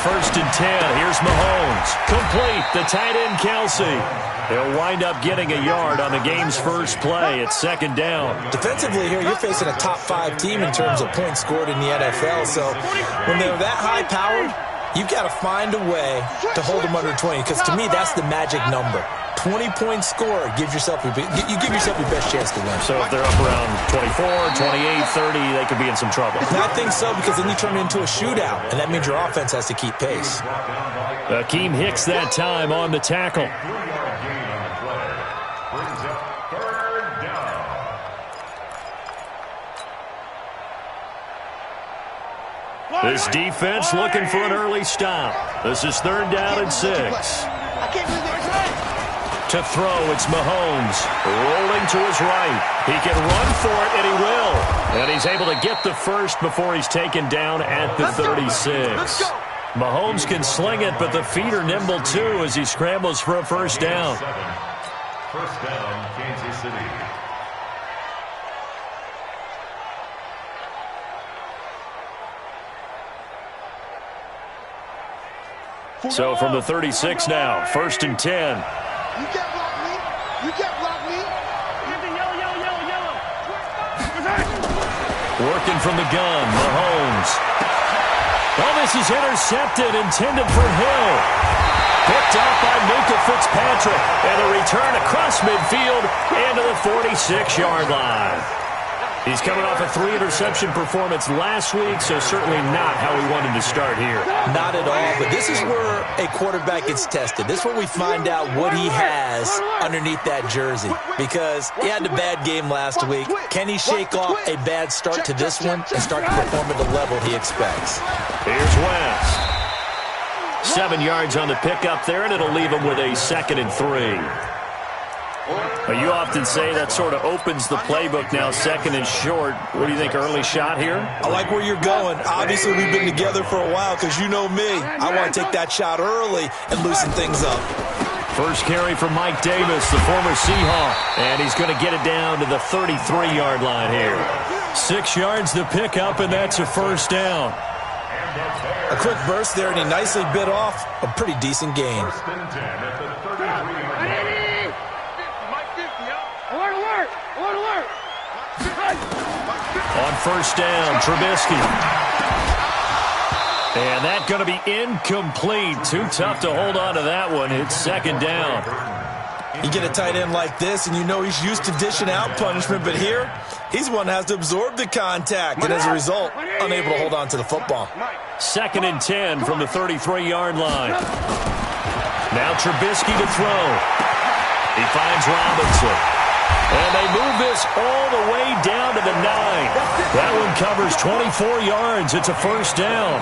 first and 10. Here's Mahomes. Complete. The tight end, Kelsey. He'll wind up getting a yard on the game's first play. It's second down. Defensively here, you're facing a top-5 team in terms of points scored in the NFL. So when they're that high-powered, you've got to find a way to hold them under 20. Because to me, that's the magic number. 20-point score gives yourself you give yourself your best chance to win. So if they're up around 24, 28, 30, they could be in some trouble. I think so, because then you turn it into a shootout, and that means your offense has to keep pace. Akeem Hicks that time on the tackle. This defense looking for an early stop. This is third down and 6. To throw, it's Mahomes. Rolling to his right. He can run for it, and he will. And he's able to get the first before he's taken down at the 36. Mahomes can sling it, but the feet are nimble too as he scrambles for a first down. First down, Kansas City. So from the 36 now, first and 10. You can't block me. You can't block me. Yellow. Working from the gun, Mahomes. Oh, this is intercepted, intended for Hill. Picked up by Minka Fitzpatrick. And a return across midfield into the 46-yard line. He's coming off a 3-interception performance last week, so certainly not how he wanted to start here. Not at all, but this is where a quarterback gets tested. This is where we find out what he has underneath that jersey, because he had a bad game last week. Can he shake off a bad start to this one and start to perform at the level he expects? Here's West. 7 yards on the pickup there, and it'll leave him with a 2nd and 3. You often say that sort of opens the playbook now, 2nd and short. What do you think, early shot here? I like where you're going. Obviously, we've been together for a while because you know me. I want to take that shot early and loosen things up. First carry from Mike Davis, the former Seahawk, and he's going to get it down to the 33-yard line here. 6 yards to pick up, and that's a first down. A quick burst there, and he nicely bit off a pretty decent gain. On first down, Trubisky. And that's going to be incomplete. Too tough to hold on to that one. It's second down. You get a tight end like this, and you know he's used to dishing out punishment, but here, he's the one that has to absorb the contact, and as a result, unable to hold on to the football. 2nd and 10 from the 33-yard line. Now Trubisky to throw. He finds Robinson. And they move this all the way down to the 9. That one covers 24 yards. It's a first down.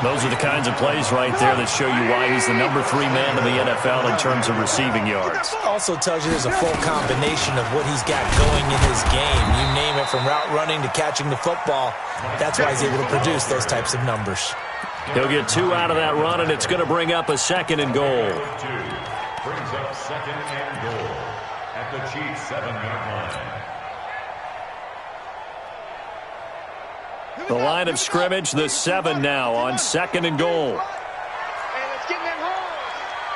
Those are the kinds of plays right there that show you why he's the number 3 man in the NFL in terms of receiving yards. Also tells you there's a full combination of what he's got going in his game. You name it, from route running to catching the football. That's why he's able to produce those types of numbers. He'll get 2 out of that run, and it's going to bring up a 2nd and goal. Brings up 2nd and goal at the Chiefs' 7-yard line. The line of scrimmage, the 7 now on 2nd and goal. And let's get in that hole.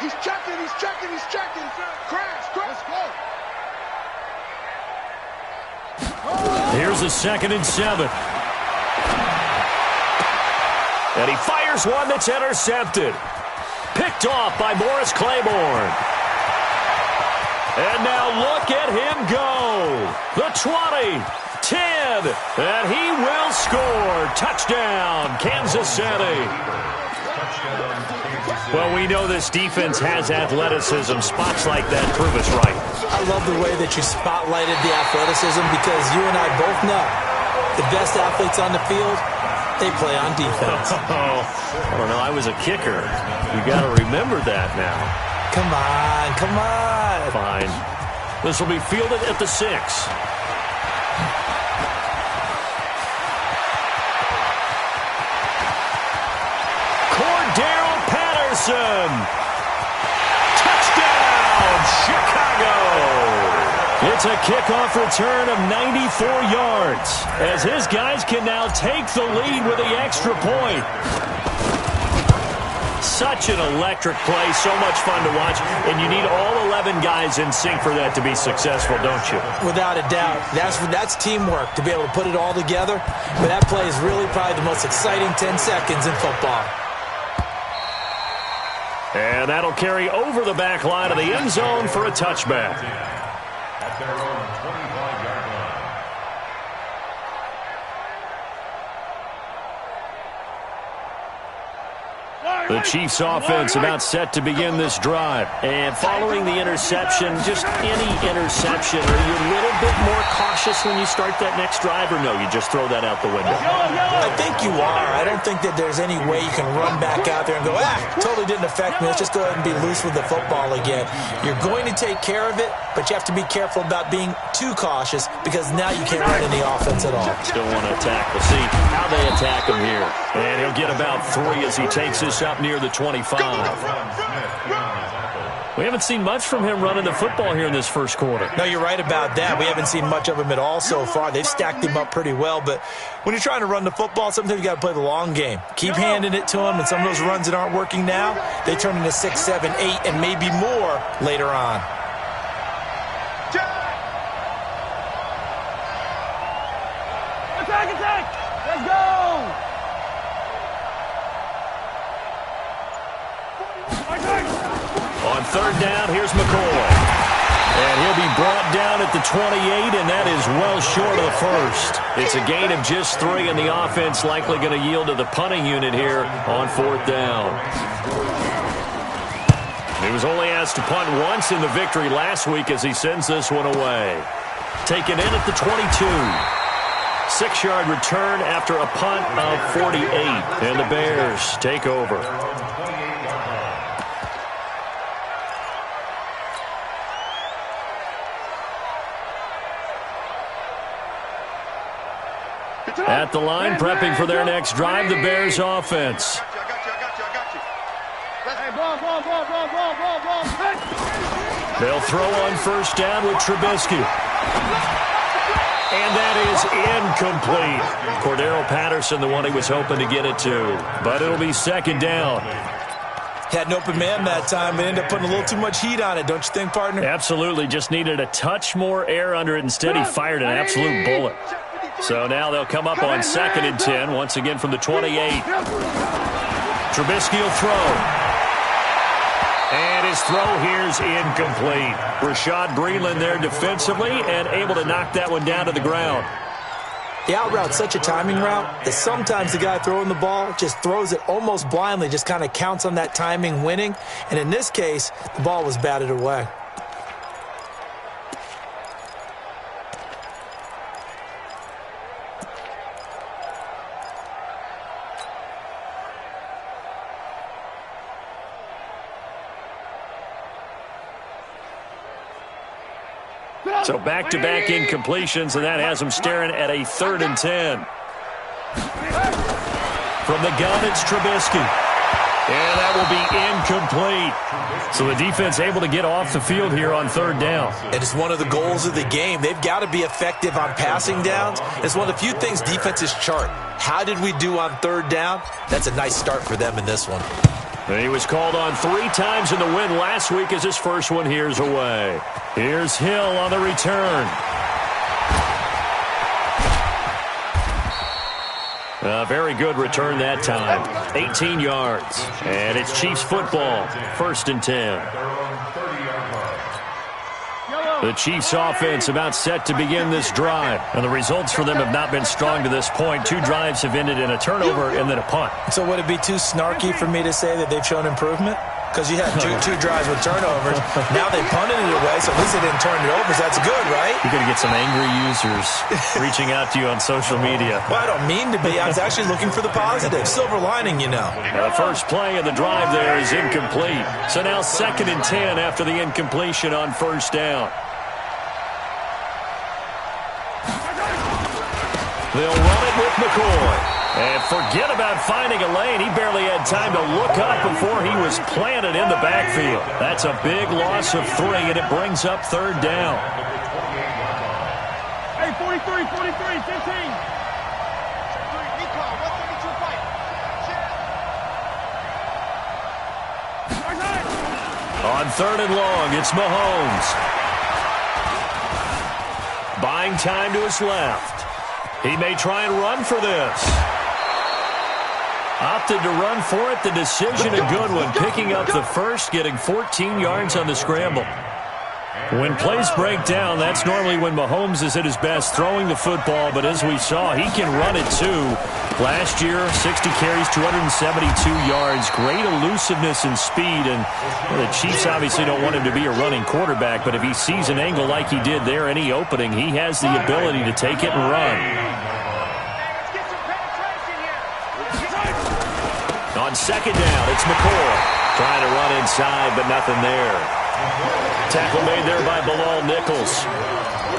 He's checking. Crash. Let's go. Here's a 2nd and 7. And he fires one that's intercepted. Picked off by Morris Claiborne. And now look at him go. The 20, 10, and he will score. Touchdown, Kansas City. Well, we know this defense has athleticism. Spots like that prove us right. I love the way that you spotlighted the athleticism, because you and I both know the best athletes on the field, they play on defense. Oh, I don't know. I was a kicker. You got to remember that now. Come on. Fine. This will be fielded at the 6. Cordero Patterson. Touchdown, Chicago. It's a kickoff return of 94 yards as his guys can now take the lead with the extra point. Such an electric play, so much fun to watch, and you need all 11 guys in sync for that to be successful, don't you? Without a doubt. That's teamwork, to be able to put it all together. But that play is really probably the most exciting 10 seconds in football. And that'll carry over the back line of the end zone for a touchback. At their own 25-yard line. The Chiefs offense about set to begin this drive. And following the interception, just any interception, are you a little bit more cautious when you start that next drive, or no, you just throw that out the window? I think you are. I don't think that there's any way you can run back out there and go, totally didn't affect me. Let's just go ahead and be loose with the football again. You're going to take care of it, but you have to be careful about being too cautious because now you can't run any offense at all. Still want to attack. We'll see how they attack him here. And he'll get about 3 as he takes this up near the 25. We haven't seen much from him running the football here in this first quarter. No, you're right about that. We haven't seen much of him at all so far. They've stacked him up pretty well, but when you're trying to run the football, sometimes you got to play the long game. Keep handing it to him, and some of those runs that aren't working now, they turn into 6, 7, 8, and maybe more later on. Attack, attack! Let's go! On third down, here's McCoy. And he'll be brought down at the 28, and that is well short of the first. It's a gain of just 3, and the offense likely going to yield to the punting unit here on fourth down. He was only asked to punt once in the victory last week as he sends this one away. Taken in at the 22. 6-yard return after a punt of 48, and the Bears take over. At the line, prepping for their next drive, the Bears offense. They'll throw on first down with Trubisky. And that is incomplete. Cordero Patterson, the one he was hoping to get it to. But it'll be second down. Had an open man that time, but ended up putting a little too much heat on it, don't you think, partner? Absolutely. Just needed a touch more air under it. Instead, he fired an absolute bullet. So now they'll come up on 2nd and 10, once again from the 28. Trubisky will throw. And his throw here's incomplete. Rashad Breeland there defensively and able to knock that one down to the ground. The out route's such a timing route that sometimes the guy throwing the ball just throws it almost blindly, just kind of counts on that timing winning. And in this case, the ball was batted away. So back-to-back incompletions, and that has them staring at a 3rd and 10. From the gun, it's Trubisky. And that will be incomplete. So the defense able to get off the field here on 3rd down. It is one of the goals of the game. They've got to be effective on passing downs. It's one of the few things defenses chart. How did we do on 3rd down? That's a nice start for them in this one. And he was called on 3 times in the win last week as his first one here's away. Here's Hill on the return. A very good return that time. 18 yards. And it's Chiefs football. 1st and 10. The Chiefs offense about set to begin this drive. And the results for them have not been strong to this point. 2 drives have ended in a turnover and then a punt. So would it be too snarky for me to say that they've shown improvement? Because you had two drives with turnovers. Now they punted it away, so at least they didn't turn it over. So that's good, right? You're going to get some angry users reaching out to you on social media. Well, I don't mean to be. I was actually looking for the positive. Silver lining, you know. The first play of the drive there is incomplete. So now 2nd and 10 after the incompletion on 1st down. They'll run it with McCoy. And forget about finding a lane. He barely had time to look up before he was planted in the backfield. That's a big loss of 3, and it brings up 3rd down. 43, 43, 15. Recall, 132 fight. On 3rd and long, it's Mahomes. Buying time to his left. He may try and run for this. Opted to run for it. The decision a good one. Picking up the first, getting 14 yards on the scramble. When plays break down, that's normally when Mahomes is at his best throwing the football, but as we saw, he can run it too. Last year, 60 carries, 272 yards, great elusiveness and speed, and the Chiefs obviously don't want him to be a running quarterback, but if he sees an angle like he did there, any opening, he has the ability to take it and run. On 2nd down, it's McCoy trying to run inside, but nothing there. Tackle made there by Bilal Nichols.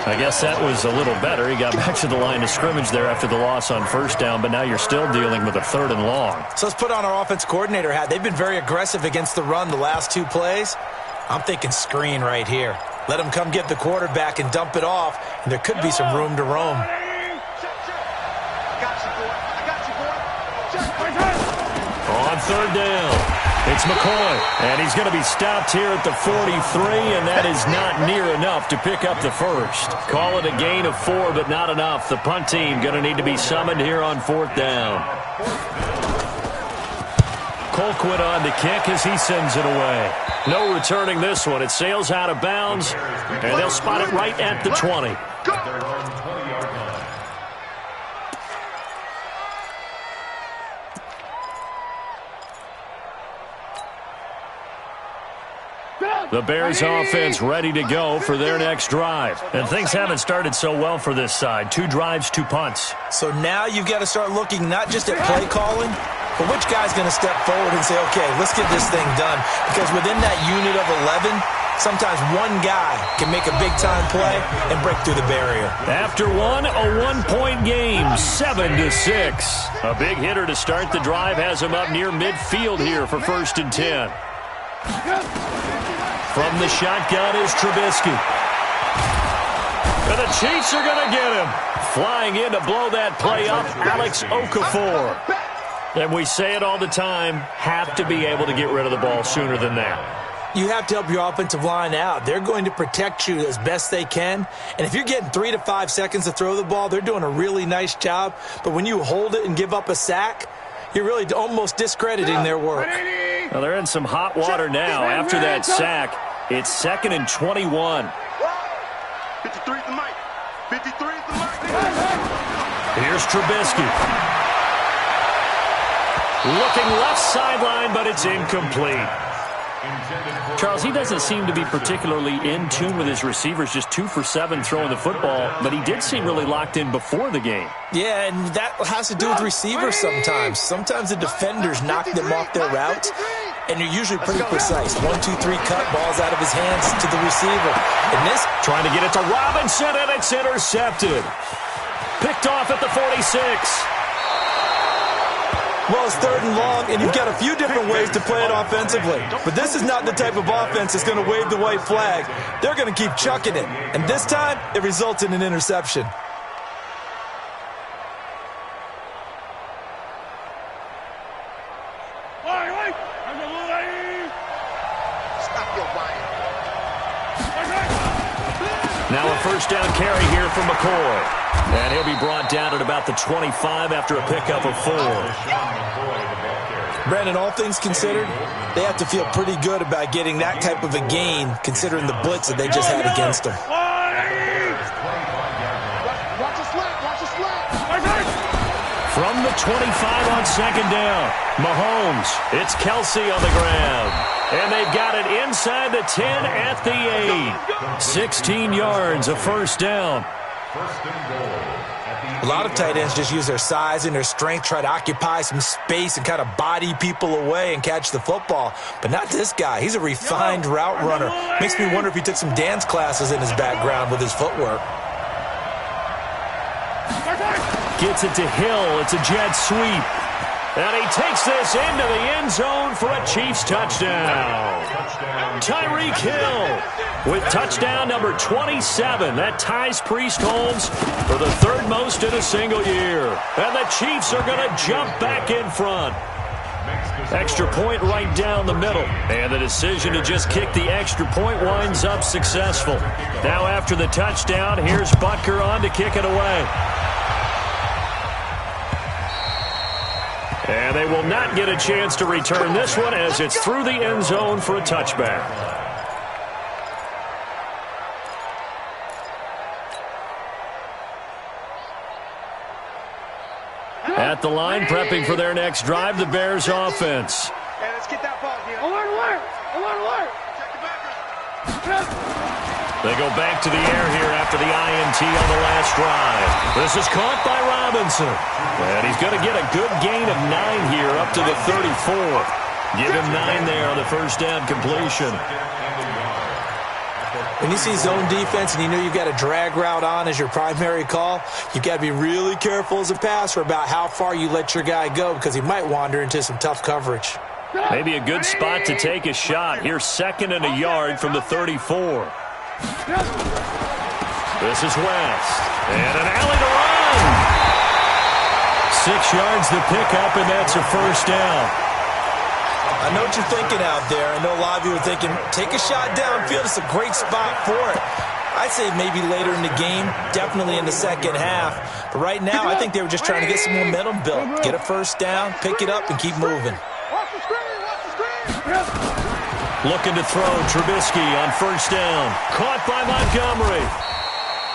I guess that was a little better. He got back to the line of scrimmage there after the loss on 1st down, but now you're still dealing with a 3rd and long. So let's put on our offense coordinator hat. They've been very aggressive against the run the last 2 plays. I'm thinking screen right here. Let him come get the quarterback and dump it off, and there could be some room to roam. On 3rd down, it's McCoy, and he's going to be stopped here at the 43, and that is not near enough to pick up the first. Call it a gain of 4, but not enough. The punt team going to need to be summoned here on 4th down. Colquitt on the kick as he sends it away. No returning this one. It sails out of bounds, and they'll spot it right at the 20. The Bears offense ready to go for their next drive. And things haven't started so well for this side. 2 drives, 2 punts. So now you've got to start looking not just at play calling, but which guy's going to step forward and say, okay, let's get this thing done. Because within that unit of 11, sometimes one guy can make a big-time play and break through the barrier. After one, a 1-point game, 7-6. A big hitter to start the drive has him up near midfield here for 1st and 10. From the shotgun is Trubisky. And the Chiefs are going to get him. Flying in to blow that play up, Alex Okafor. And we say it all the time, have to be able to get rid of the ball sooner than that. You have to help your offensive line out. They're going to protect you as best they can. And if you're getting 3 to 5 seconds to throw the ball, they're doing a really nice job. But when you hold it and give up a sack, you're really almost discrediting their work. Well, they're in some hot water now after that sack. It's 2nd and 21. 53 is the mic. 53 is the mic. Here's Trubisky. Looking left sideline, but it's incomplete. Charles, he doesn't seem to be particularly in tune with his receivers, just 2 for 7 throwing the football, but he did seem really locked in before the game. Yeah, and that has to do with receivers sometimes. Sometimes the defenders knock them off their routes, and you're usually pretty precise. 1, 2, 3 cut, balls out of his hands to the receiver. And this, trying to get it to Robinson, and it's intercepted. Picked off at the 46. well, it's 3rd and long, and you've got a few different ways to play it offensively. But this is not the type of offense that's going to wave the white flag. They're going to keep chucking it. And this time, it results in an interception. Now a 1st down carry here for McCoy. And he'll be brought down at about the 25 after a pickup of 4. Brandon, all things considered, they have to feel pretty good about getting that type of a gain, considering the blitz that they just had against them. From the 25 on 2nd down, Mahomes. It's Kelsey on the ground. And they've got it inside the 10 at the 8. 16 yards, a 1st down. A lot of tight ends just use their size and their strength, try to occupy some space and kind of body people away and catch the football. But not this guy. He's a refined route runner. Makes me wonder if he took some dance classes in his background with his footwork. Gets it to Hill. It's a jet sweep. And he takes this into the end zone for a Chiefs touchdown. Tyreek Hill with touchdown number 27. That ties Priest Holmes for the third most in a single year. And the Chiefs are going to jump back in front. Extra point right down the middle. And the decision to just kick the extra point winds up successful. Now after the touchdown, here's Butker on to kick it away. And they will not get a chance to return this one as it's through the end zone for a touchback. At the line, prepping for their next drive, the Bears offense. Hey, let's get that ball here. Alert! They go back to the air here after the INT on the last drive. This is caught by Robinson. And he's going to get a good gain of 9 here up to the 34. Give him 9 there on the first down completion. When you see zone defense and you know you've got a drag route on as your primary call, you've got to be really careful as a passer about how far you let your guy go because he might wander into some tough coverage. Maybe a good spot to take a shot. Here's 2nd and a yard from the 34. This is West. And an alley to run. 6 yards the pickup, and that's a first down. I know what you're thinking out there. I know a lot of you are thinking, take a shot downfield. It's a great spot for it. I'd say maybe later in the game, definitely in the second half. But right now, I think they were just trying to get some momentum built. Get a first down, pick it up, and keep moving. Watch the screen! Looking to throw Trubisky on first down. Caught by Montgomery.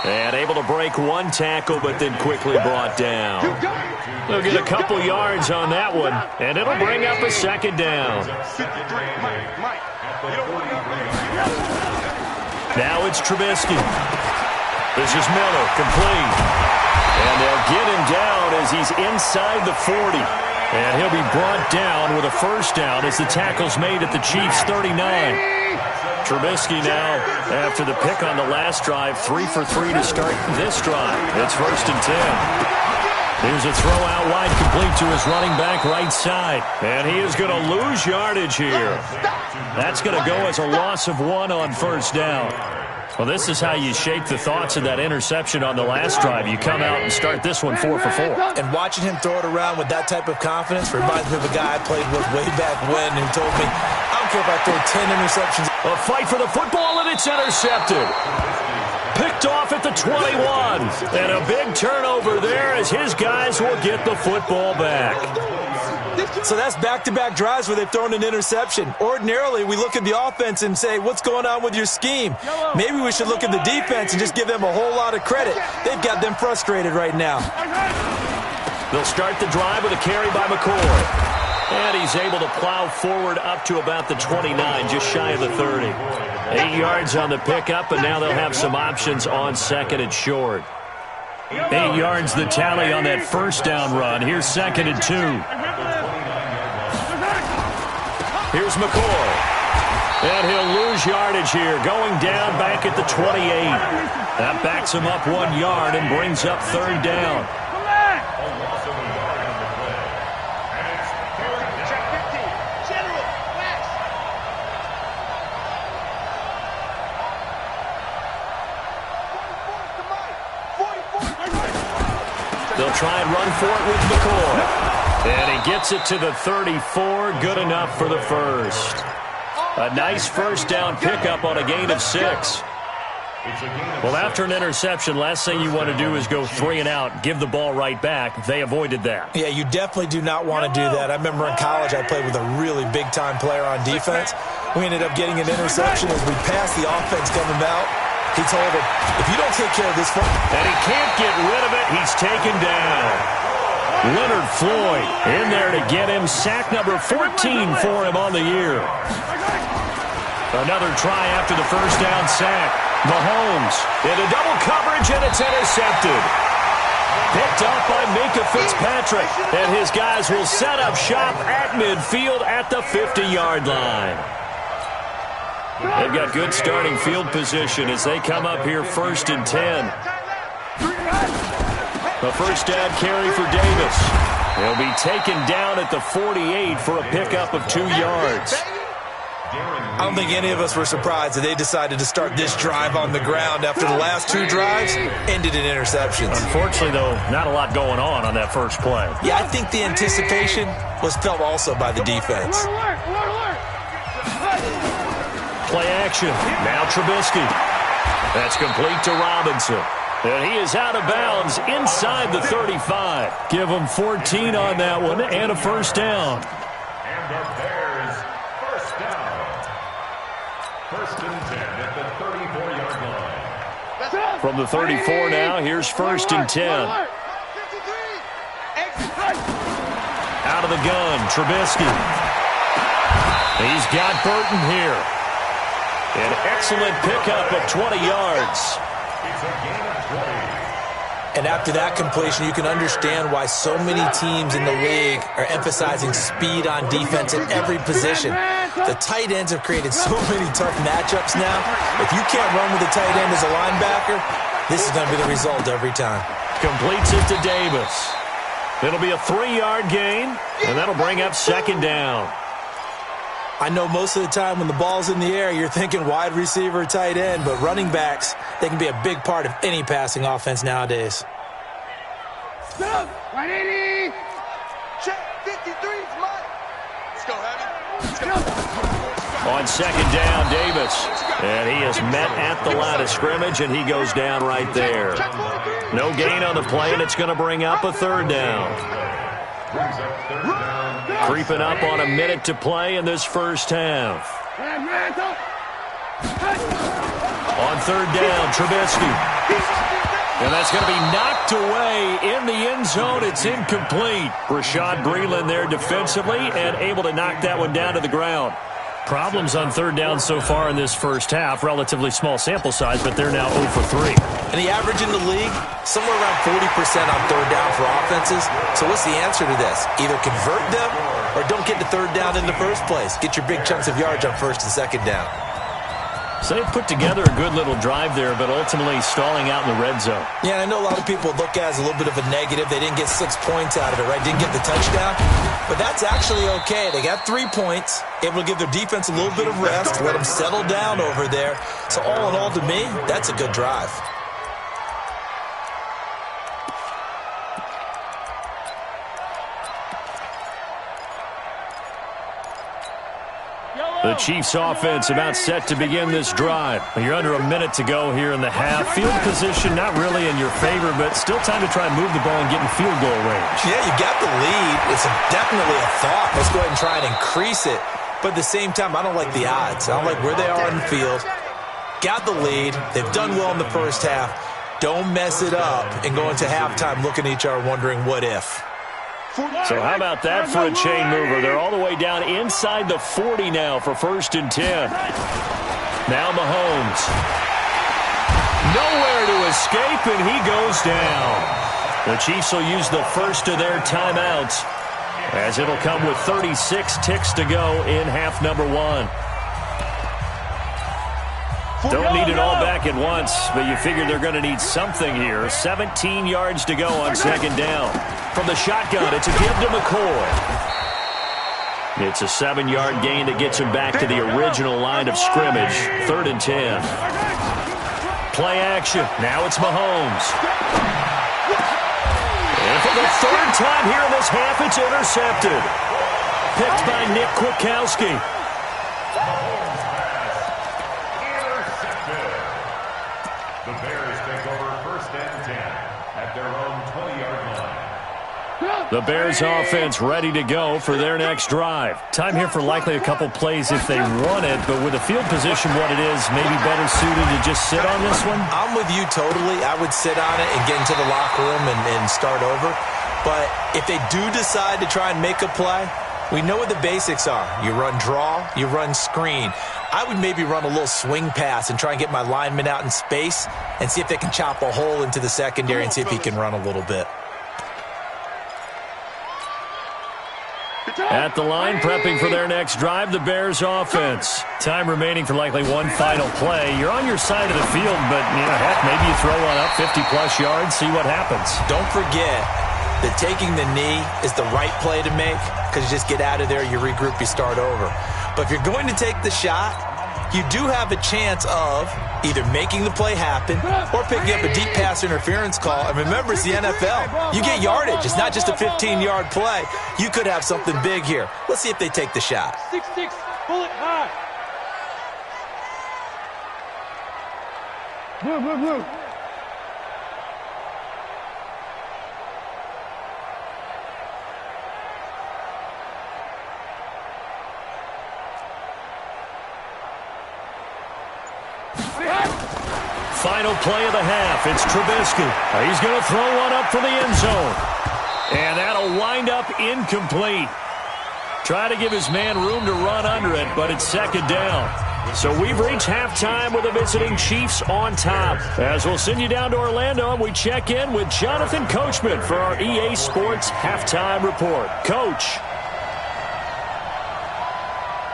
And able to break 1 tackle, but then quickly brought down. They'll get a couple yards on that one, and it'll bring up a second down. Now it's Trubisky. This is Miller, complete. And they'll get him down as he's inside the 40. And he'll be brought down with a first down as the tackle's made at the Chiefs' 39. Trubisky now, after the pick on the last drive, 3 for 3 to start this drive. It's 1st and 10. Here's a throw out wide, complete to his running back right side. And he is going to lose yardage here. That's going to go as a loss of 1 on first down. Well, this is how you shake the thoughts of that interception on the last drive. You come out and start this one 4 for 4. And watching him throw it around with that type of confidence reminds me of a guy I played with way back when who told me, I don't care if I throw 10 interceptions. A fight for the football, and it's intercepted. Picked off at the 21. And a big turnover there as his guys will get the football back. So that's back-to-back drives where they've thrown an interception. Ordinarily, we look at the offense and say, what's going on with your scheme? Maybe we should look at the defense and just give them a whole lot of credit. They've got them frustrated right now. They'll start the drive with a carry by McCoy. And he's able to plow forward up to about the 29, just shy of the 30. 8 yards on the pickup, and now they'll have some options on 2nd and short. 8 yards the tally on that first down run. Here's 2nd and 2. Here's McCoy. And he'll lose yardage here, going down back at the 28. That backs him up 1 yard and brings up 3rd down. They'll try and run for it with McCoy. And he gets it to the 34. Good enough for the first. A nice first down pickup on a gain of 6. Well, after an interception, last thing you want to do is go 3 and out, give the ball right back. They avoided that. Yeah, you definitely do not want to do that. I remember in college I played with a really big-time player on defense. We ended up getting an interception as we passed the offense coming out. He told him, if you don't take care of this football. And he can't get rid of it. He's taken down. Leonard Floyd in there to get him. Sack number 14 for him on the year. Another try after the first down sack. Mahomes into double coverage, and it's intercepted. Picked up by Minkah Fitzpatrick. And his guys will set up shop at midfield at the 50-yard line. They've got good starting field position as they come up here 1st and 10. A first down carry for Davis. He'll be taken down at the 48 for a pickup of 2 yards. I don't think any of us were surprised that they decided to start this drive on the ground after the last 2 drives ended in interceptions. Unfortunately, though, not a lot going on that first play. Yeah, I think the anticipation was felt also by the defense. Play action. Now Trubisky. That's complete to Robinson. And he is out of bounds inside the 35. Give him 14 on that one and a first down. And the Bears, first down. First and 10 at the 34-yard line. From the 34 now, here's first and 10. Out of the gun, Trubisky. He's got Burton here. An excellent pickup of 20 yards. It's a gain of 20. And after that completion, you can understand why so many teams in the league are emphasizing speed on defense in every position. The tight ends have created so many tough matchups now. If you can't run with the tight end as a linebacker, this is going to be the result every time. Completes it to Davis. It'll be a 3-yard gain, and that'll bring up second down. I know most of the time when the ball's in the air, you're thinking wide receiver, tight end, but running backs, they can be a big part of any passing offense nowadays. 180. Check 53. Mike. Let's go, Heavy. Let's go. On second down, Davis. And he is met at the line of scrimmage, and he goes down right there. No gain on the play, and it's going to bring up a third down. Brings up third down. Creeping up on a minute to play in this first half. On third down, Trubisky. And that's going to be knocked away in the end zone. It's incomplete. Rashad Breeland there defensively and able to knock that one down to the ground. Problems on third down so far in this first half. Relatively small sample size, but they're now 0 for 3. And the average in the league, somewhere around 40% on third down for offenses. So what's the answer to this? Either convert them or don't get to third down in the first place. Get your big chunks of yards on first and second down. So they put together a good little drive there, but ultimately stalling out in the red zone. Yeah, I know a lot of people look at it as a little bit of a negative. They didn't get 6 points out of it, right? Didn't get the touchdown. But that's actually okay. They got 3 points, able to give their defense a little bit of rest, let them settle down over there. So all in all, to me, that's a good drive. The Chiefs offense about set to begin this drive. You're under a minute to go here in the half. Field position not really in your favor, but still time to try and move the ball and get in field goal range. Yeah, you got the lead. It's definitely a thought. Let's go ahead and try and increase it. But at the same time, I don't like the odds. I don't like where they are on the field. Got the lead. They've done well in the first half. Don't mess it up and go into halftime looking at each other wondering what if. So how about that for a chain mover? They're all the way down inside the 40 now for first and 10. Now Mahomes. Nowhere to escape, and he goes down. The Chiefs will use the first of their timeouts, as it'll come with 36 ticks to go in half number 1. Don't need it all back at once, but you figure they're going to need something here. 17 yards to go on second down. From the shotgun, it's a give to McCoy. It's a 7-yard gain that gets him back to the original line of scrimmage. 3rd and 10. Play action. Now it's Mahomes. And for the 3rd time here in this half, it's intercepted. Picked by Nick Kwiatkowski. The Bears take over first and 10 at their own 20-yard line. The Bears offense ready to go for their next drive. Time here for likely a couple plays if they want it, but with the field position what it is, maybe better suited to just sit on this one? I'm with you totally. I would sit on it and get into the locker room and start over. But if they do decide to try and make a play, we know what the basics are. You run draw, you run screen. I would maybe run a little swing pass and try and get my lineman out in space and see if they can chop a hole into the secondary and see if he can run a little bit. At the line, prepping for their next drive, the Bears offense. Time remaining for likely one final play. You're on your side of the field, but, heck, maybe you throw one up 50-plus yards, see what happens. Don't forget, that taking the knee is the right play to make because you just get out of there, you regroup, you start over. But if you're going to take the shot, you do have a chance of either making the play happen or picking up a deep pass interference call. And remember, it's the NFL. You get yardage. It's not just a 15-yard play. You could have something big here. Let's see if they take the shot. 6-6, pull it high. Blue. Final play of the half. It's Trubisky. He's going to throw one up for the end zone. And that'll wind up incomplete. Try to give his man room to run under it, but it's second down. So we've reached halftime with the visiting Chiefs on top. As we'll send you down to Orlando, and we check in with Jonathan Coachman for our EA Sports Halftime Report. Coach.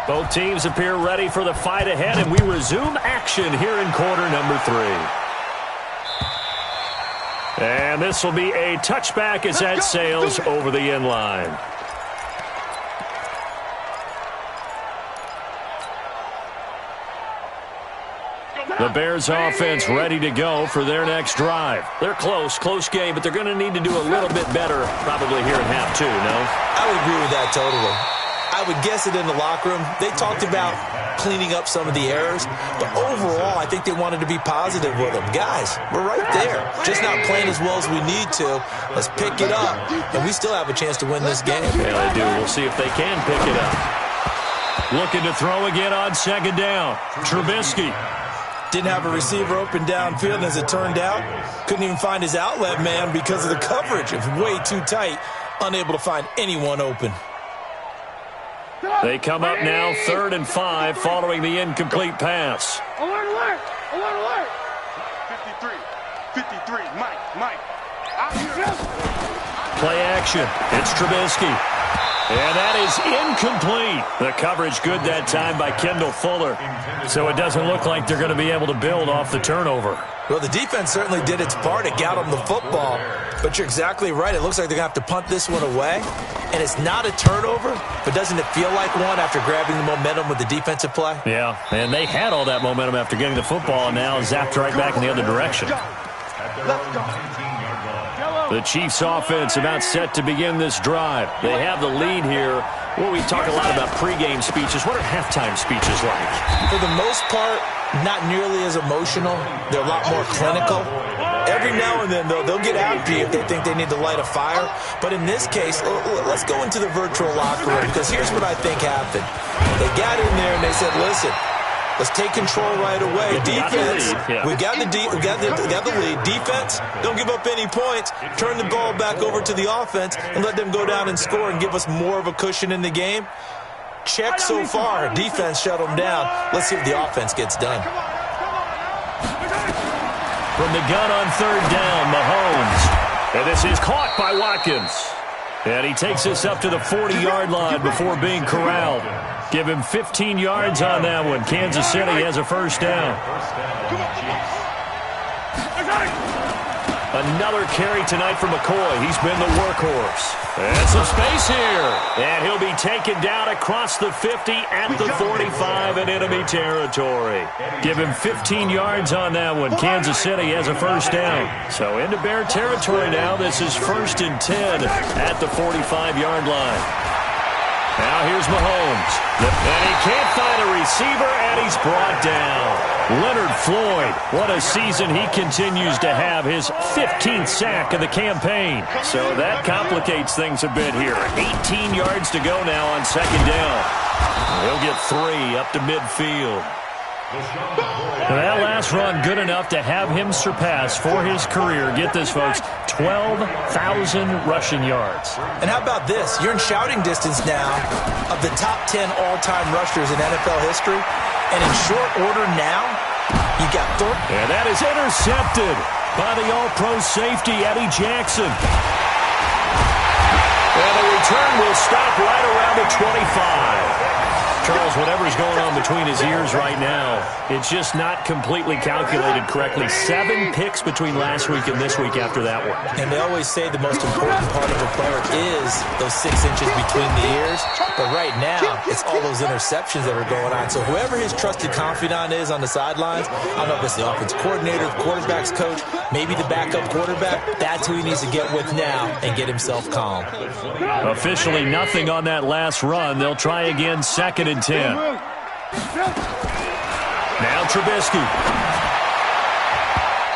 Both teams appear ready for the fight ahead, and we resume action here in quarter number 3. And this will be a touchback as that sails over the end line. The Bears offense ready to go for their next drive. They're close game, but they're going to need to do a little bit better probably here in half 2, no? I would agree with that totally. I would guess it in the locker room. They talked about cleaning up some of the errors, but overall, I think they wanted to be positive with them. Guys, we're right there. Just not playing as well as we need to. Let's pick it up, and we still have a chance to win this game. Yeah, they do. We'll see if they can pick it up. Looking to throw again on second down. Trubisky. Didn't have a receiver open downfield, and as it turned out, couldn't even find his outlet man because of the coverage. It was way too tight, unable to find anyone open. They come up now 3rd and 5 following the incomplete pass. Alert! 53, Mike. Play action. It's Trubisky. And that is incomplete. The coverage good that time by Kendall Fuller. So it doesn't look like they're going to be able to build off the turnover. Well, the defense certainly did its part. It got them the football. But you're exactly right. It looks like they're going to have to punt this one away. And it's not a turnover, but doesn't it feel like one after grabbing the momentum with the defensive play? Yeah, and they had all that momentum after getting the football and now zapped right back in the other direction. Let's go. The Chiefs offense about set to begin this drive. They have the lead here. Well, we talk a lot about pregame speeches. What are halftime speeches like? For the most part, not nearly as emotional. They're a lot more clinical. Every now and then, though, they'll get after you if they think they need to light a fire. But in this case, let's go into the virtual locker room, because here's what I think happened. They got in there and they said, listen, let's take control right away. Defense, we got the lead. Defense, don't give up any points. Turn the ball back over to the offense and let them go down and score and give us more of a cushion in the game. Check so far. Defense shut them down. Let's see if the offense gets done. From the gun on 3rd down, Mahomes. And this is caught by Watkins. And he takes us up to the 40-yard line before being corralled. Give him 15 yards on that one. Kansas City has a first down. Another carry tonight for McCoy. He's been the workhorse. And some space here. And he'll be taken down across the 50 at the 45 in enemy territory. Give him 15 yards on that one. Kansas City has a first down. So into Bear territory now. This is 1st and 10 at the 45-yard line. Now here's Mahomes. And he can't find a receiver, and he's brought down. Leonard Floyd, what a season he continues to have, his 15th sack of the campaign. So that complicates things a bit here. 18 yards to go now on 2nd down. He'll get 3 up to midfield. That last run good enough to have him surpass for his career, get this folks, 12,000 rushing yards. And how about this? You're in shouting distance now of the top 10 all-time rushers in NFL history. And in short order now, you got Thorpe. And that is intercepted by the all-pro safety, Eddie Jackson. And the return will stop right around the 25. Charles, whatever's going on between his ears right now, it's just not completely calculated correctly. 7 picks between last week and this week after that one. And they always say the most important part of a player is those 6 inches between the ears. But right now, it's all those interceptions that are going on. So whoever his trusted confidant is on the sidelines, I don't know if it's the offensive coordinator, the quarterback's coach, maybe the backup quarterback, that's who he needs to get with now and get himself calm. Officially nothing on that last run. They'll try again, 2nd and 10. Now Trubisky.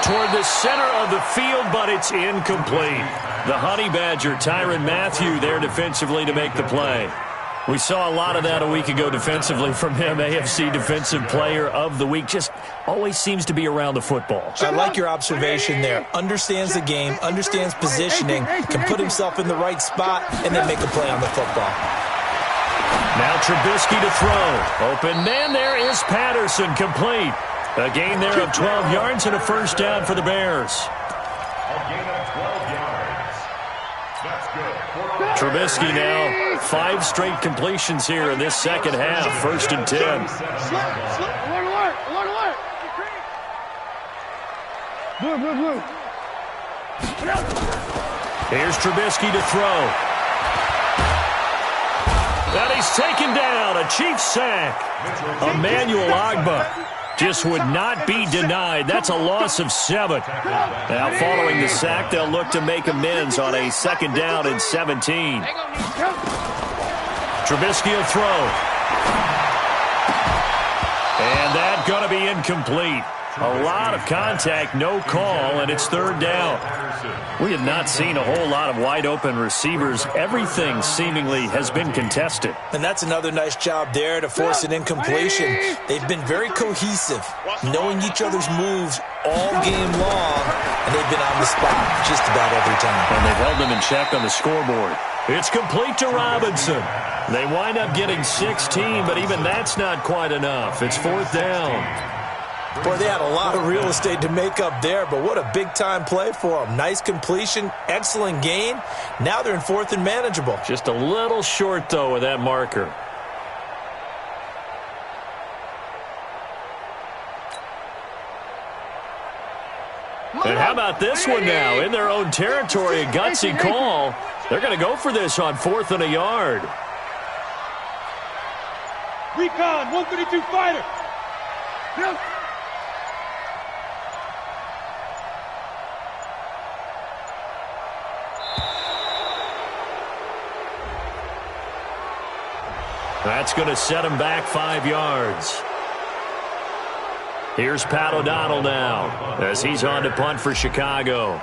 Toward the center of the field, but it's incomplete. The Honey Badger, Tyrann Mathieu, there defensively to make the play. We saw a lot of that a week ago defensively from him. AFC Defensive Player of the Week. Just always seems to be around the football. I like your observation there. Understands the game, understands positioning, can put himself in the right spot, and then make a play on the football. Now Trubisky to throw. Open man there is Patterson, complete. A gain there of 12 yards and a first down for the Bears. A gain of 12 yards. That's good. Trubisky now 5 straight completions here in this second half. 1st and 10. Alert. Blue. Here's Trubisky to throw. And he's taken down. A Chiefs sack. Emmanuel Ogbah just would not be denied. That's a loss of 7. Now following the sack, they'll look to make amends on a 2nd down and 17. Trubisky will throw. And that's going to be incomplete. A lot of contact, no call, and it's 3rd down. We have not seen a whole lot of wide-open receivers. Everything seemingly has been contested. And that's another nice job there to force an incompletion. They've been very cohesive, knowing each other's moves all game long, and they've been on the spot just about every time. And they've held them in check on the scoreboard. It's complete to Robinson. They wind up getting 16, but even that's not quite enough. It's 4th down. Boy, they had a lot of real estate to make up there, but what a big-time play for them. Nice completion, excellent gain. Now they're in 4th and manageable. Just a little short, though, with that marker. And how about this one now? In their own territory, a gutsy call. They're going to go for this on 4th and a yard. Recon, 132 fighter. Yep. That's going to set him back 5 yards. Here's Pat O'Donnell now as he's on to punt for Chicago.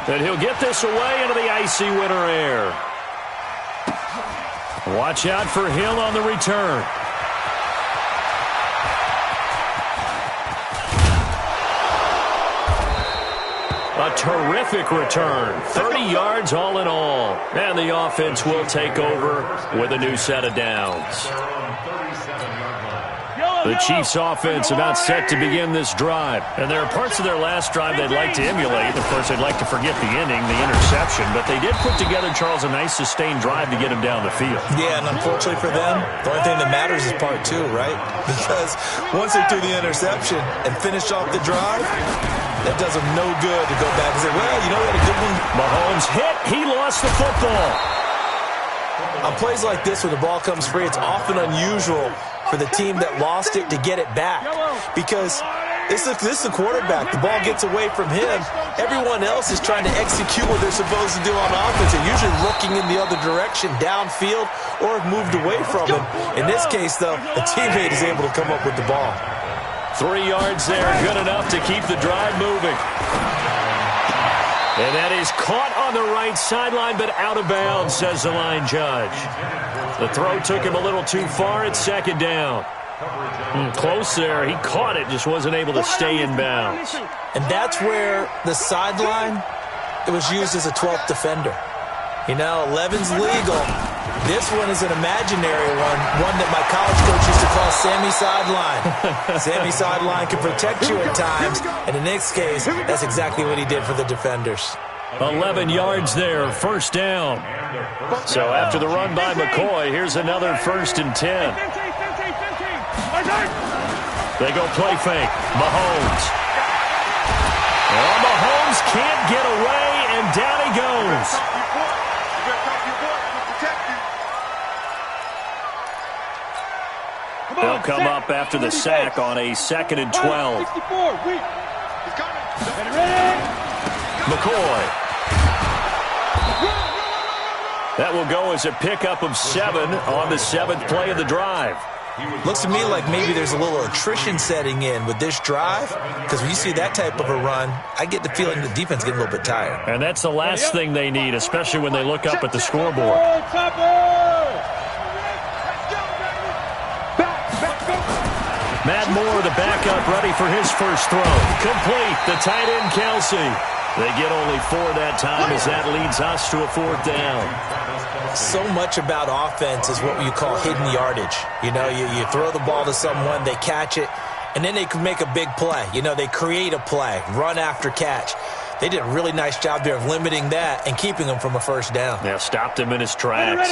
And he'll get this away into the icy winter air. Watch out for Hill on the return. A terrific return. 30 yards all in all. And the offense will take over with a new set of downs. The Chiefs' offense about set to begin this drive. And there are parts of their last drive they'd like to emulate. Of course, they'd like to forget the inning, the interception. But they did put together, Charles, a nice sustained drive to get him down the field. Yeah, and unfortunately for them, the only thing that matters is part 2, right? Because once they threw the interception and finished off the drive, that does them no good to go back and say, well, you know, we had a good one. Mahomes hit. He lost the football. On plays like this where the ball comes free, it's often unusual for the team that lost it to get it back. Because this is the quarterback. The ball gets away from him. Everyone else is trying to execute what they're supposed to do on offense. They're usually looking in the other direction, downfield, or have moved away from him. In this case, though, the teammate is able to come up with the ball. 3 yards there, good enough to keep the drive moving. And that is caught on the right sideline, but out of bounds, says the line judge. The throw took him a little too far. It's 2nd down. Close there. He caught it, just wasn't able to stay in bounds. And that's where the sideline, it was used as a 12th defender. You know, 11's legal. This one is an imaginary one that my college coach used to call Sammy Sideline. Sammy Sideline can protect you at times, and in this case, that's exactly what he did for the defenders. 11 yards there, first down. So after the run by McCoy, here's another 1st and 10. They go play fake. Mahomes. Well, Mahomes can't get away, and down he goes. They'll come up after the sack on a 2nd and 12. McCoy. That will go as a pickup of 7 on the 7th play of the drive. Looks to me like maybe there's a little attrition setting in with this drive, because when you see that type of a run, I get the feeling the defense getting a little bit tired. And that's the last thing they need, especially when they look up at the scoreboard. Matt Moore, the backup, ready for his first throw. Complete, the tight end, Kelsey. They get only 4 that time as that leads us to a 4th down. So much about offense is what you call hidden yardage. You know, you throw the ball to someone, they catch it, and then they can make a big play. You know, they create a play, run after catch. They did a really nice job there of limiting that and keeping him from a first down. Yeah, stopped him in his tracks.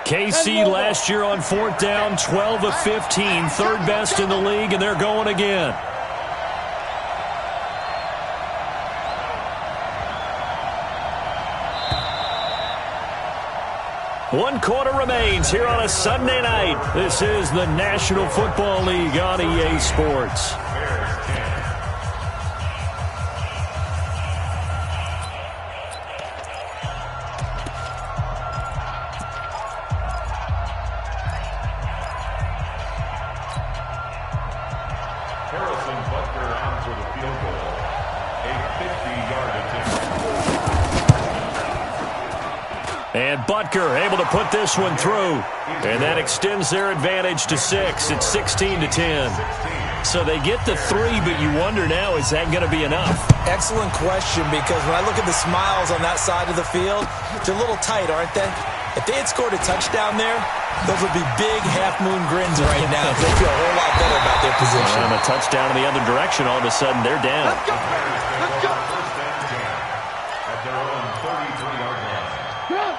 KC last year on 4th down, 12 of 15, 3rd best in the league, and they're going again. One quarter remains here on a Sunday night. This is the National Football League on EA Sports. And Butker able to put this one through. And that extends their advantage to 6. It's 16-10. So they get the 3, but you wonder now, is that going to be enough? Excellent question, because when I look at the smiles on that side of the field, they're a little tight, aren't they? If they had scored a touchdown there, those would be big half-moon grins right now. They feel a whole lot better about their position. And a touchdown in the other direction, all of a sudden they're down. Let's go! Let's go!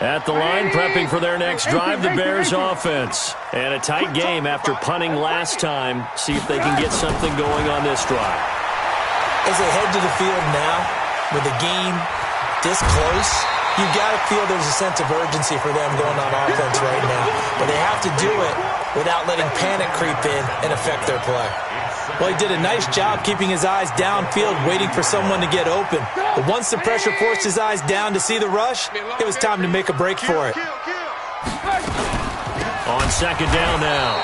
At the line, prepping for their next drive, the Bears offense. And a tight game after punting last time. See if they can get something going on this drive. As they head to the field now, with the game this close, you've got to feel there's a sense of urgency for them going on offense right now. But they have to do it without letting panic creep in and affect their play. Well, he did a nice job keeping his eyes downfield, waiting for someone to get open. But once the pressure forced his eyes down to see the rush, it was time to make a break for it. On 2nd down now,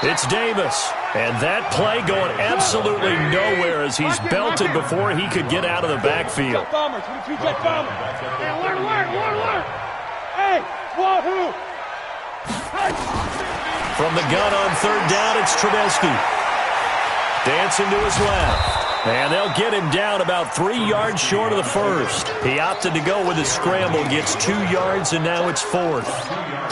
it's Davis. And that play going absolutely nowhere as he's belted before he could get out of the backfield. From the gun on 3rd down, it's Trubisky. Dancing to his left. And they'll get him down about 3 yards short of the first. He opted to go with his scramble, gets 2 yards, and now it's 4th.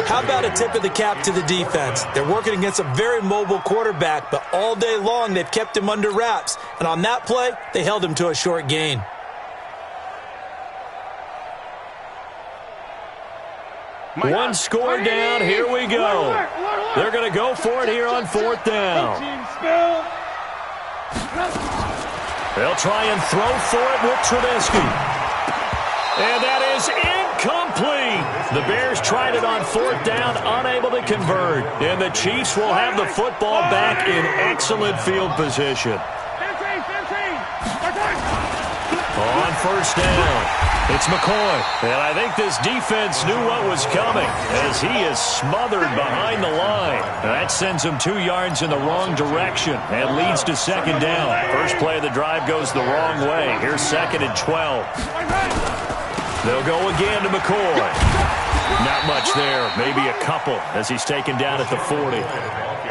How about a tip of the cap to the defense? They're working against a very mobile quarterback, but all day long they've kept him under wraps. And on that play, they held him to a short gain. One score down, here we go. They're going to go for it here on 4th down. They'll try and throw for it with Trubisky. And that is incomplete. The Bears tried it on 4th down, unable to convert. And the Chiefs will have the football back in excellent field position. On 1st down, it's McCoy. And I think this defense knew what was coming as he is smothered behind the line. That sends him 2 yards in the wrong direction and leads to 2nd down. First play of the drive goes the wrong way. Here's 2nd and 12. They'll go again to McCoy. Not much there, maybe a couple as he's taken down at the 40.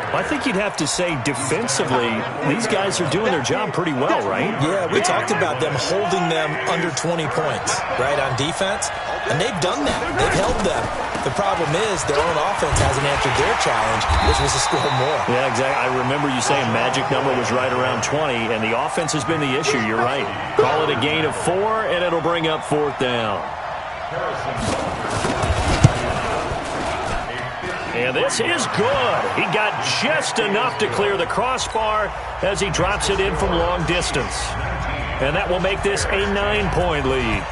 I think you'd have to say defensively, these guys are doing their job pretty well, right? Yeah, we talked about them holding them under 20 points, right, on defense. And they've done that. They've held them. The problem is their own offense hasn't answered their challenge, which was to score more. Yeah, exactly. I remember you saying magic number was right around 20, and the offense has been the issue. You're right. Call it a gain of 4, and it'll bring up 4th down. And this is good. He got just enough to clear the crossbar as he drops it in from long distance. And that will make this a 9-point lead.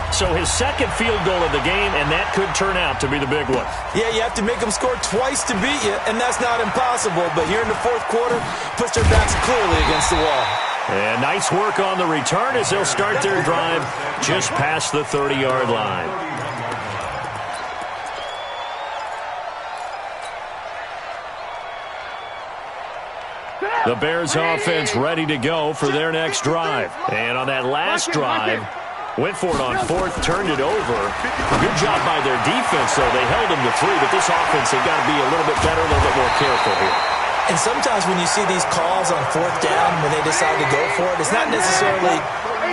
So his second field goal of the game, and that could turn out to be the big one. Yeah, you have to make them score twice to beat you, and that's not impossible. But here in the fourth quarter, puts their backs clearly against the wall. And nice work on the return as they'll start their drive just past the 30-yard line. The Bears offense ready to go for their next drive. And on that last drive, went for it on 4th, turned it over. Good job by their defense, though. They held them to 3, but this offense, they've got to be a little bit better, a little bit more careful here. And sometimes when you see these calls on 4th down, when they decide to go for it, it's not necessarily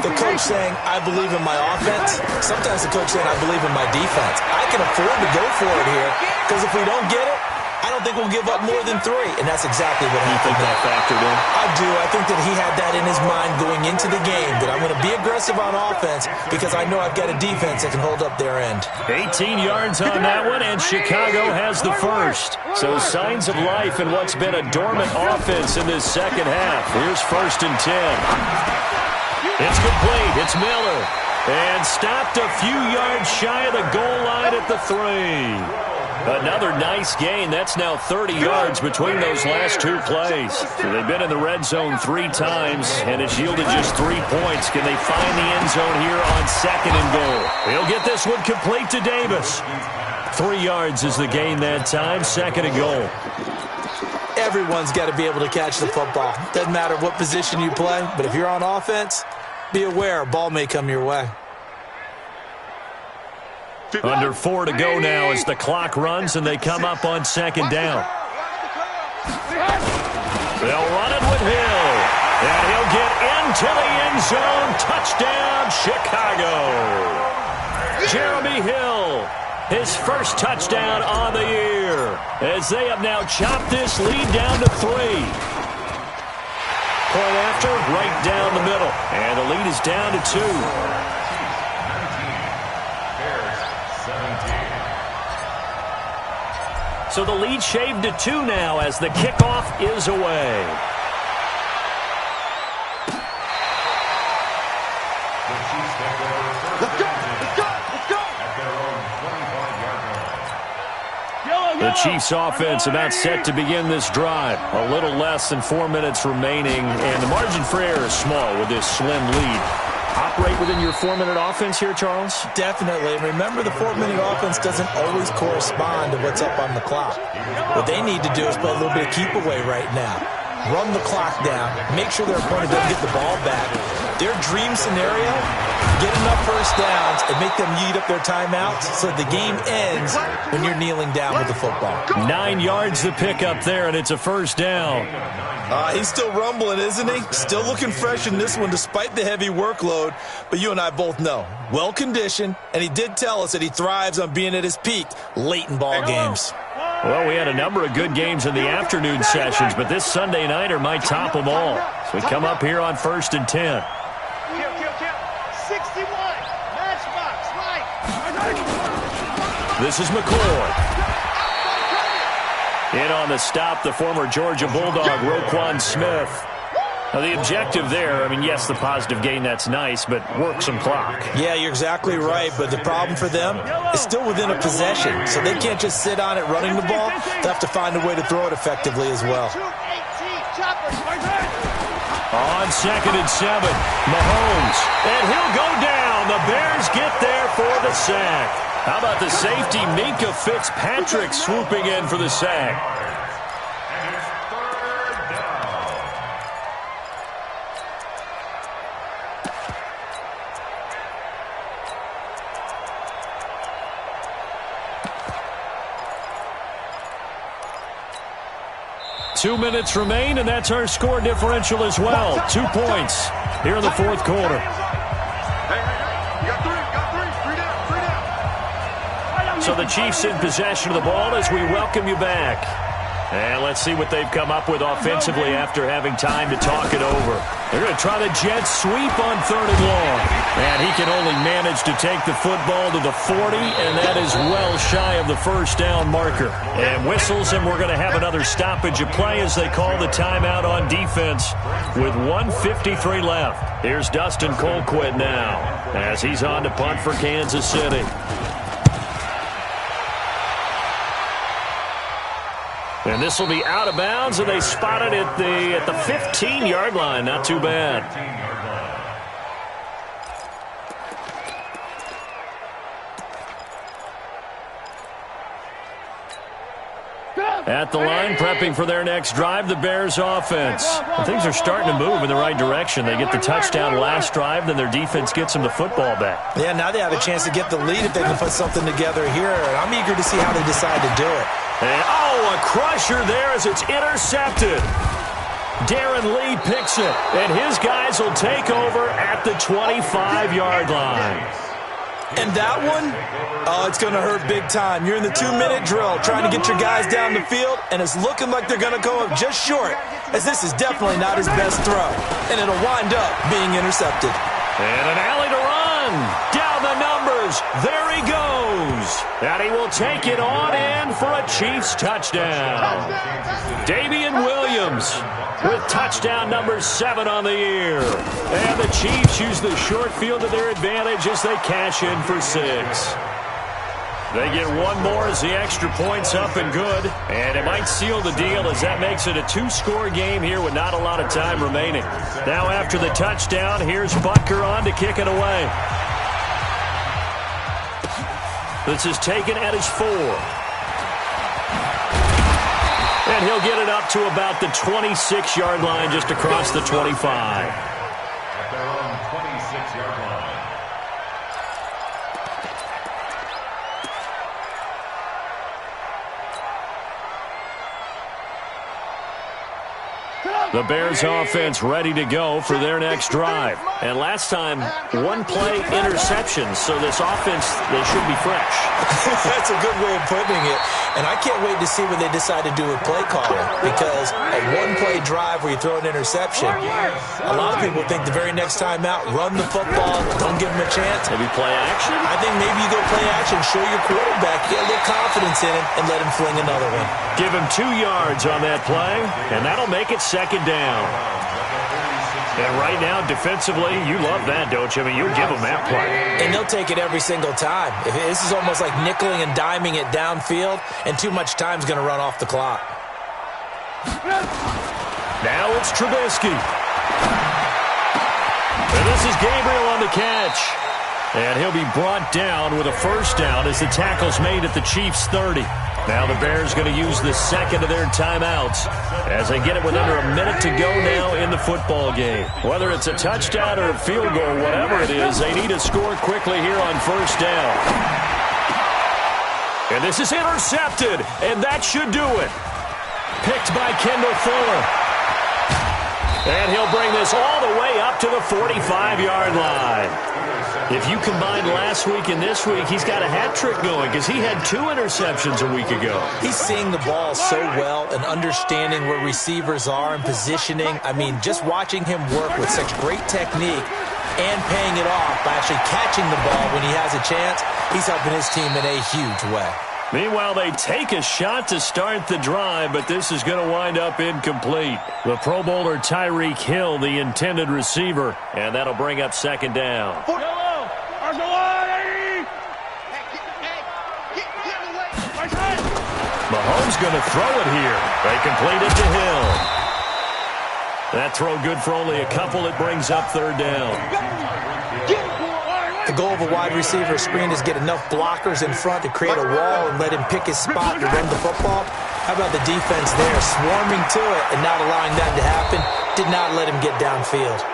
the coach saying, I believe in my offense. Sometimes the coach saying, I believe in my defense. I can afford to go for it here, because if we don't get it, I don't think we'll give up more than 3, and that's exactly what happened. You think that factored in? I do. I think that he had that in his mind going into the game, that I'm going to be aggressive on offense because I know I've got a defense that can hold up their end. 18 yards on that one, and Chicago has the first. So signs of life in what's been a dormant offense in this second half. Here's 1st and 10. It's complete. It's Miller. And stopped a few yards shy of the goal line at the 3. Another nice gain. That's now 30 yards between those last 2 plays. So they've been in the red zone 3 times, and it's yielded just 3 points. Can they find the end zone here on 2nd and goal? He'll get this one complete to Davis. 3 yards is the gain that time. 2nd and goal. Everyone's got to be able to catch the football. Doesn't matter what position you play, but if you're on offense, be aware a ball may come your way. Under 4 to go now as the clock runs and they come up on 2nd down. They'll run it with Hill. And he'll get into the end zone. Touchdown, Chicago. Jeremy Hill, his first touchdown on the year, as they have now chopped this lead down to 3. Point after, right down the middle. And the lead is down to 2. So the lead shaved to 2 now as the kickoff is away. Let's go! Let's go! Let's go! The Chiefs offense about set to begin this drive. A little less than 4 minutes remaining, and the margin for error is small with this slim lead. Operate within your 4-minute offense here, Charles? Definitely. And remember, the 4-minute offense doesn't always correspond to what's up on the clock. What they need to do is play a little bit of keep away right now. Run the clock down. Make sure their opponent doesn't get the ball back. Their dream scenario, get enough first downs and make them eat up their timeouts so the game ends when you're kneeling down with the football. 9 yards to pick up there, and it's a first down. He's still rumbling, isn't he? Still looking fresh in this one despite the heavy workload. But you and I both know, well-conditioned, and he did tell us that he thrives on being at his peak late in ball games. Well, we had a number of good games in the afternoon sessions, but this Sunday nighter might top them all. So we come up here on 1st and 10. 61. Matchbox, right. This is McCoy. In on the stop, the former Georgia Bulldog, Roquan Smith. Now, the objective there, I mean, yes, the positive gain, that's nice, but work some clock. Yeah, you're exactly right, but the problem for them is still within a possession, so they can't just sit on it running the ball. They have to find a way to throw it effectively as well. On 2nd and 7, Mahomes, and he'll go down. The Bears get there for the sack. How about the safety, Minka Fitzpatrick, swooping in for the sack. And it's 3rd down. 2 minutes remain, and that's our score differential as well. 2 points here in the fourth quarter. So the Chiefs in possession of the ball as we welcome you back. And let's see what they've come up with offensively after having time to talk it over. They're going to try the jet sweep on 3rd and long. And he can only manage to take the football to the 40, and that is well shy of the first down marker. And whistles, and we're going to have another stoppage of play as they call the timeout on defense with 1:53 left. Here's Dustin Colquitt now as he's on to punt for Kansas City. And this will be out of bounds, and they spot it at the 15-yard line. Not too bad. At the line, prepping for their next drive, the Bears offense. And things are starting to move in the right direction. They get the touchdown last drive, then their defense gets them the football back. Yeah, now they have a chance to get the lead if they can put something together here. And I'm eager to see how they decide to do it. And, a crusher there as it's intercepted. Darren Lee picks it, and his guys will take over at the 25-yard line. And that one, it's going to hurt big time. You're in the 2-minute drill trying to get your guys down the field, and it's looking like they're going to go up just short, as this is definitely not his best throw. And it'll wind up being intercepted. And an alley to run. Down the numbers. There he goes. And he will take it on in for a Chiefs touchdown. Damian Williams with touchdown number 7 on the year. And the Chiefs use the short field to their advantage as they cash in for 6. They get one more as the extra point's up and good. And it might seal the deal as that makes it a 2-score game here with not a lot of time remaining. Now after the touchdown, here's Butker on to kick it away. This is taken at his 4. And he'll get it up to about the 26-yard line just across the 25. At their own 26-yard line. The Bears offense ready to go for their next drive. And last time, 1-play interceptions, so this offense, they should be fresh. That's a good way of putting it. And I can't wait to see what they decide to do with play calling, because a 1-play drive where you throw an interception, a lot of people think the very next time out, run the football, don't give them a chance. Maybe play action? I think maybe you go play action, show your quarterback, get a little confidence in him, and let him fling another one. Give him 2 yards on that play, and that'll make it 2nd down. And right now, defensively, you love that, don't you? I mean, you'll give them that play. And they'll take it every single time. This is almost like nickeling and diming it downfield, and too much time's going to run off the clock. Now it's Trubisky. And this is Gabriel on the catch. And he'll be brought down with a 1st down as the tackle's made at the Chiefs' 30. Now the Bears going to use the 2nd of their timeouts as they get it with under a minute to go now in the football game. Whether it's a touchdown or a field goal, whatever it is, they need to score quickly here on 1st down. And this is intercepted, and that should do it. Picked by Kendall Fuller. And he'll bring this all the way up to the 45-yard line. If you combine last week and this week, he's got a hat trick going because he had 2 interceptions a week ago. He's seeing the ball so well and understanding where receivers are and positioning. I mean, just watching him work with such great technique and paying it off by actually catching the ball when he has a chance, he's helping his team in a huge way. Meanwhile, they take a shot to start the drive, but this is going to wind up incomplete. The Pro Bowler Tyreek Hill, the intended receiver, and that'll bring up 2nd down. Mahomes going to throw it here. They complete it to Hill. That throw good for only a couple. It brings up 3rd down. The goal of a wide receiver screen is get enough blockers in front to create a wall and let him pick his spot to run the football. How about the defense there, swarming to it and not allowing that to happen? Did not let him get downfield.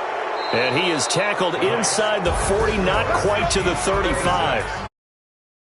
And he is tackled inside the 40, not quite to the 35.